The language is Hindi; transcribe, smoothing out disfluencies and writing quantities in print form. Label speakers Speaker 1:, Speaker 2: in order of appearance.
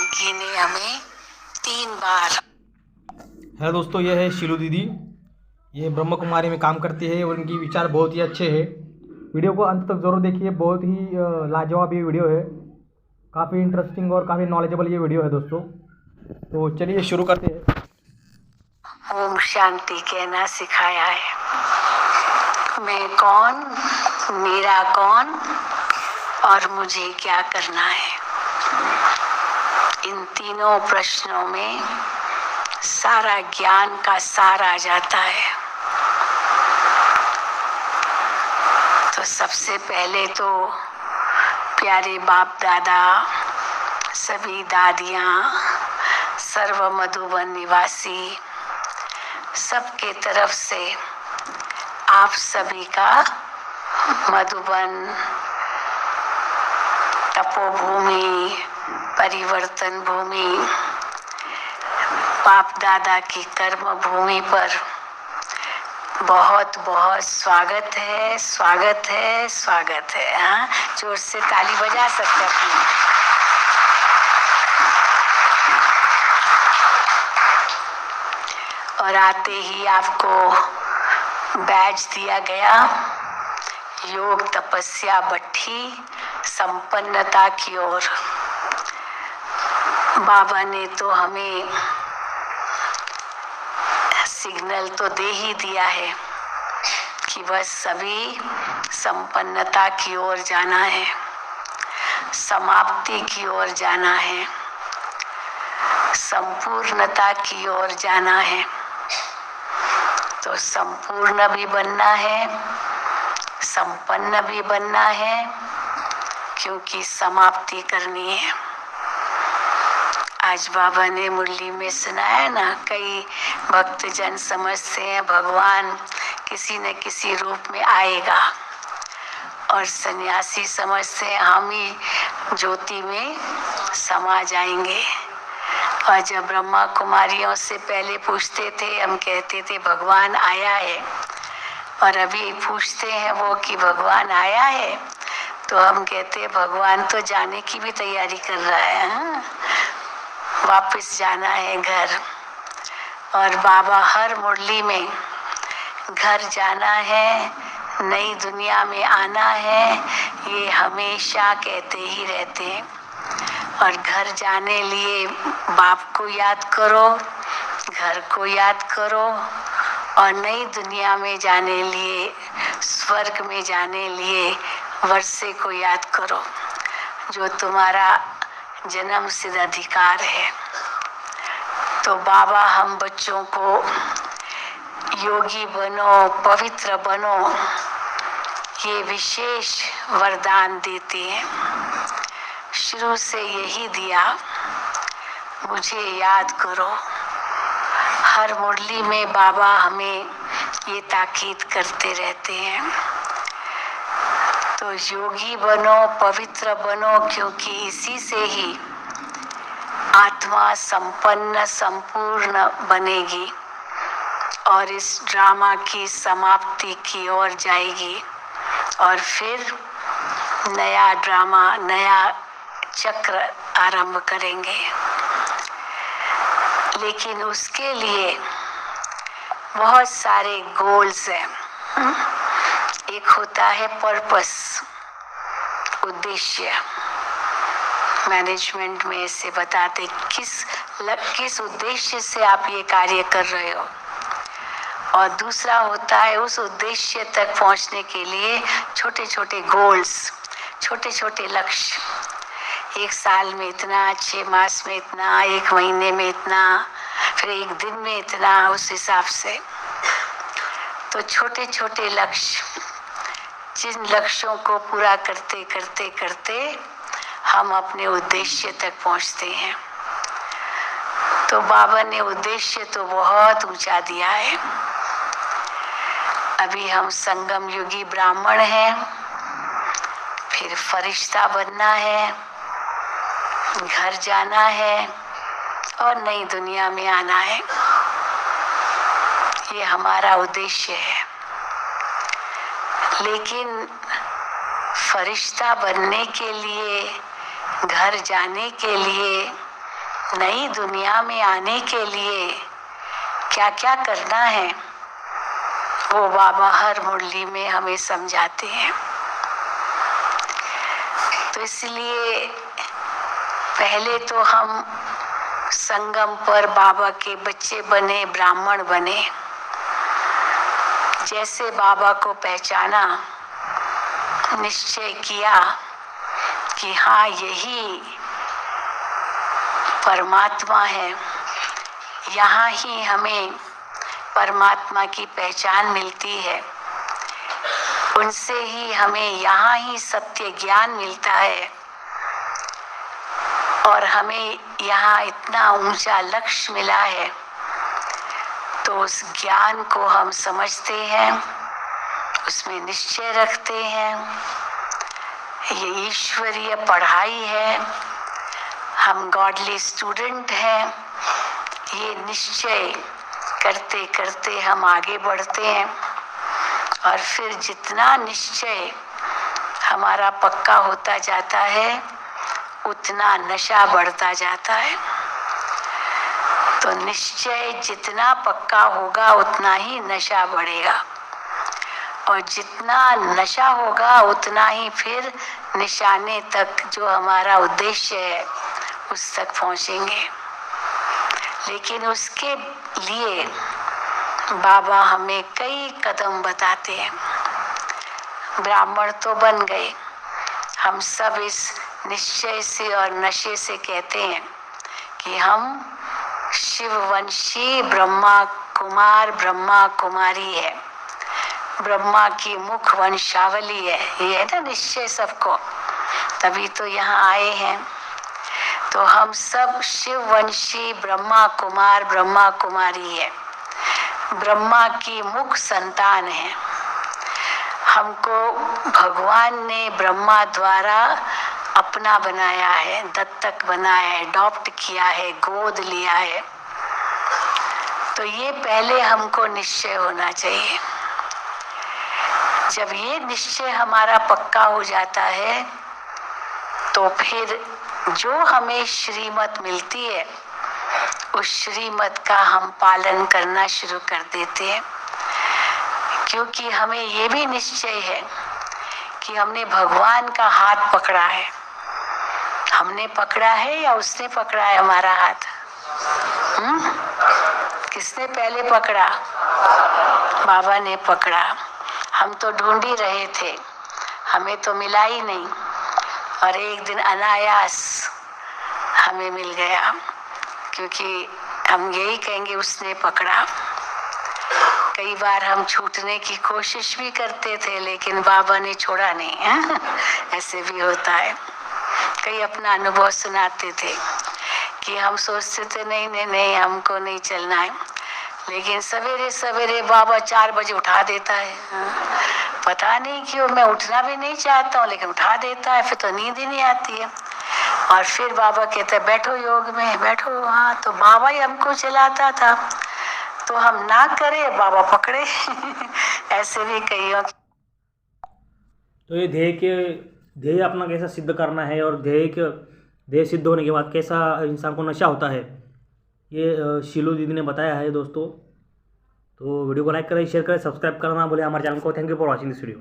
Speaker 1: वाल्मीकि ने हमें 3 बार।
Speaker 2: हेलो दोस्तों, ये है शीलू दीदी। ये ब्रह्म कुमारी में काम करती है और इनकी विचार बहुत ही अच्छे हैं। वीडियो को अंत तक ज़रूर देखिए, बहुत ही लाजवाब ये वीडियो है। काफ़ी इंटरेस्टिंग और काफ़ी नॉलेजेबल ये वीडियो है दोस्तों। तो चलिए शुरू करते हैं।
Speaker 1: ओम शांति कहना सिखाया है। मैं कौन, मेरा कौन और मुझे क्या करना है। इन तीनों प्रश्नों में सारा ज्ञान का सार आ जाता है। तो सबसे पहले तो प्यारे बाप दादा, सभी दादियाँ, सर्व मधुबन निवासी सबके तरफ से आप सभी का मधुबन तपोभूमि, परिवर्तन भूमि, बाप दादा की कर्म भूमि पर बहुत बहुत स्वागत है, स्वागत है, स्वागत है। हाँ, जोर से ताली बजा सकते हैं। और आते ही आपको बैज दिया गया, योग तपस्या भट्ठी संपन्नता की ओर। बाबा ने तो हमें सिग्नल तो दे ही दिया है कि बस सभी संपन्नता की ओर जाना है, समाप्ति की ओर जाना है, संपूर्णता की ओर जाना है। तो संपूर्ण भी बनना है, संपन्न भी बनना है, क्योंकि समाप्ति करनी है। आज बाबा ने मुरली में सुनाया ना, कई भक्तजन समझते हैं भगवान किसी न किसी रूप में आएगा, और सन्यासी समझते हैं हम ही ज्योति में समा जाएंगे। और जब ब्रह्मा कुमारियों से पहले पूछते थे, हम कहते थे भगवान आया है, और अभी पूछते हैं वो कि भगवान आया है, तो हम कहते हैं भगवान तो जाने की भी तैयारी कर रहा है। हाँ? वापस जाना है घर। और बाबा हर मुरली में घर जाना है, नई दुनिया में आना है, ये हमेशा कहते ही रहते हैं। और घर जाने लिए बाप को याद करो, घर को याद करो, और नई दुनिया में जाने लिए, स्वर्ग में जाने लिए वर्षे को याद करो, जो तुम्हारा जन्म सिद्ध अधिकार है। तो बाबा हम बच्चों को योगी बनो, पवित्र बनो, ये विशेष वरदान देते हैं। शुरू से यही दिया, मुझे याद करो। हर मुरली में बाबा हमें ये ताकीद करते रहते हैं। तो योगी बनो, पवित्र बनो, क्योंकि इसी से ही आत्मा संपन्न संपूर्ण बनेगी और इस ड्रामा की समाप्ति की ओर जाएगी। और फिर नया ड्रामा, नया चक्र आरंभ करेंगे। लेकिन उसके लिए बहुत सारे गोल्स हैं। एक होता है पर्पस, उद्देश्य। मैनेजमेंट में इसे बताते किस उद्देश्य से आप ये कार्य कर रहे हो। और दूसरा होता है उस उद्देश्य तक पहुंचने के लिए छोटे छोटे गोल्स, छोटे छोटे लक्ष्य। 1 साल में इतना, 6 मास में इतना, 1 महीने में इतना, फिर 1 दिन में इतना, उस हिसाब से। तो छोटे छोटे लक्ष्य, जिन लक्ष्यों को पूरा करते करते करते हम अपने उद्देश्य तक पहुंचते हैं। तो बाबा ने उद्देश्य तो बहुत ऊंचा दिया है। अभी हम संगम युगी ब्राह्मण हैं, फिर फरिश्ता बनना है, घर जाना है और नई दुनिया में आना है। ये हमारा उद्देश्य है। लेकिन फरिश्ता बनने के लिए, घर जाने के लिए नई दुनिया में आने के लिए क्या क्या करना है वो बाबा हर मुरली में हमें समझाते हैं। तो इसलिए पहले तो हम संगम पर बाबा के बच्चे बने, ब्राह्मण बने। जैसे बाबा को पहचाना, निश्चय किया कि हाँ यही परमात्मा है, यहाँ ही हमें परमात्मा की पहचान मिलती है, उनसे ही हमें यहाँ ही सत्य ज्ञान मिलता है और हमें यहाँ इतना ऊंचा लक्ष्य मिला है। तो उस ज्ञान को हम समझते हैं, उसमें निश्चय रखते हैं। ये ईश्वरीय पढ़ाई है, हम गॉडली स्टूडेंट हैं। ये निश्चय करते करते हम आगे बढ़ते हैं और फिर जितना निश्चय हमारा पक्का होता जाता है उतना नशा बढ़ता जाता है। तो निश्चय जितना पक्का होगा उतना ही नशा बढ़ेगा और जितना नशा होगा उतना ही फिर निशाने तक जो हमारा उद्देश्य है उस तक पहुंचेंगे। लेकिन उसके लिए बाबा हमें कई कदम बताते हैं। ब्राह्मण तो बन गए, हम सब इस निश्चय से और नशे से कहते हैं कि हम शिववंशी ब्रह्मा कुमार ब्रह्मा कुमारी है, ब्रह्मा की मुख वंशावली है। ये है ना निश्चय सबको, तभी तो यहाँ आए हैं। तो हम सब शिववंशी ब्रह्मा कुमार ब्रह्मा कुमारी है, ब्रह्मा की मुख संतान है। हमको भगवान ने ब्रह्मा द्वारा अपना बनाया है, दत्तक बनाया है, अडॉप्ट किया है, गोद लिया है। तो ये पहले हमको निश्चय होना चाहिए। जब ये निश्चय हमारा पक्का हो जाता है तो फिर जो हमें श्रीमत मिलती है उस श्रीमत का हम पालन करना शुरू कर देते हैं, क्योंकि हमें ये भी निश्चय है कि हमने भगवान का हाथ पकड़ा है। हमने पकड़ा है या उसने पकड़ा है हमारा हाथ? किसने पहले पकड़ा? बाबा ने पकड़ा। हम तो ढूंढ ही रहे थे, हमें तो मिला ही नहीं और एक दिन अनायास हमें मिल गया, क्योंकि हम यही कहेंगे उसने पकड़ा। कई बार हम छूटने की कोशिश भी करते थे लेकिन बाबा ने छोड़ा नहीं। ऐसे भी होता है। कई अपना अनुभव सुनाते थे कि हम सोचते थे नहीं नहीं नहीं हमको नहीं चलना है, लेकिन सवेरे सवेरे बाबा 4 बजे उठा देता है। पता नहीं क्यों, मैं उठना भी नहीं चाहता हूँ लेकिन उठा देता है, फिर तो नींद ही नहीं आती है। और फिर बाबा कहते हैं बैठो योग में, बैठो। हाँ, तो बाबा ही हमको चलाता था, तो हम ना करे बाबा पकड़े। ऐसे भी कईयों।
Speaker 2: तो ये ध्येय अपना कैसा सिद्ध करना है और ध्येय सिद्ध होने के बाद कैसा इंसान को नशा होता है, ये शीलू दीदी ने बताया है दोस्तों। तो वीडियो को लाइक करें, शेयर करें, सब्सक्राइब करना भूलें हमारे चैनल को। Thank you for watching this video.